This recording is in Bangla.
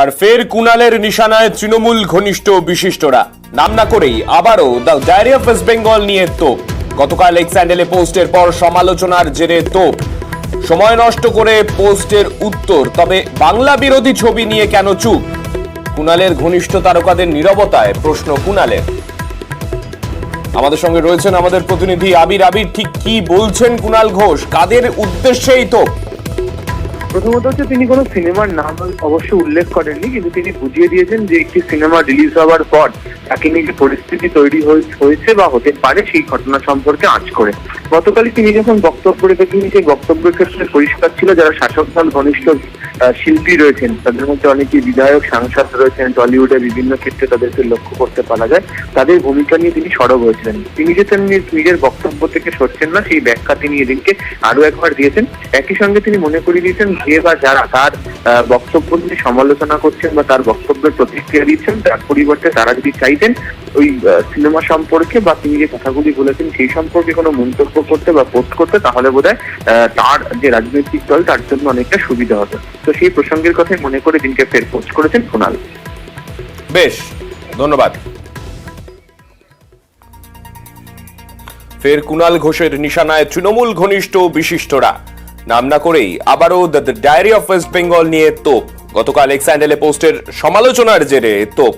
আর ফের কুণালের নিশানায় তৃণমূল ঘনিষ্ঠ বিশিষ্টরা। নাম না করেই আবারও the diary of West Bengal নিয়ে তোপ। গতকাল এক্স হ্যান্ডেলে পোস্টের পর সমালোচনার জেরে তোপ। সময় নষ্ট করে পোস্টের উত্তর, তবে বাংলা বিরোধী ছবি নিয়ে কেন চুপ? কুণালের ঘনিষ্ঠ তারকাদের নীরবতায় প্রশ্ন কুণালের। আমাদের সঙ্গে রয়েছেন আমাদের প্রতিনিধি আবির। আবির, ঠিক কি বলছেন কুণাল ঘোষ? কাদের উদ্দেশ্যেই তোপ? প্রথমত হচ্ছে তিনি কোনো সিনেমার নাম অবশ্য উল্লেখ করেননি, কিন্তু তিনি বুঝিয়ে দিয়েছেন যে একটি সিনেমা রিলিজ হওয়ার পর তাকে নিয়ে যে পরিস্থিতি তৈরি হয়েছে বা হতে পারে সেই ঘটনা সম্পর্কে আঁচ করে। গতকালই তিনি যখন বক্তব্য রেখেছেন, সেই বক্তব্যের ক্ষেত্রে পরিষ্কার ছিল যারা শাসক দল ঘনিষ্ঠ শিল্পী রয়েছেন তাদের মধ্যে অনেকেই বিধায়ক, সাংসদ রয়েছেন, টলিউডের বিভিন্ন ক্ষেত্রে তাদেরকে লক্ষ্য করতে পারা যায়, তাদের ভূমিকা নিয়ে তিনি সরব হয়েছিলেন। তিনি যে নিজের বক্তব্য থেকে সরছেন না সেই ব্যাখ্যা তিনি এদিনকে আরো একবার দিয়েছেন। একই সঙ্গে তিনি মনে করিয়ে দিয়েছেন যে বা যারা তার বক্তব্য নিয়ে সমালোচনা করছেন বা তার বক্তব্যের প্রতিক্রিয়া দিচ্ছেন, তার পরিবর্তে তারা যদি চাইতেন ওই সিনেমা সম্পর্কে বা তিনি যে কথাগুলি বলেছেন সেই সম্পর্কে কোনো মন্তব্য করতে বা পোস্ট করতে, তাহলে বোধহয় তার যে রাজনৈতিক দল তার জন্য অনেকটা সুবিধা হতো। তো সেই প্রসঙ্গের কথাই মনে করে দিনকে ফের পোস্ট করেছেন কুণাল। বেশ, ধন্যবাদ। ফের কুণাল ঘোষের নিশানায় তৃণমূল ঘনিষ্ঠ বিশিষ্টরা। নাম না করেই আবারও the diary of West Bengal নিয়ে তোপ। গতকাল এক্স হ্যান্ডেলে পোস্টের সমালোচনার জেরে তোপ।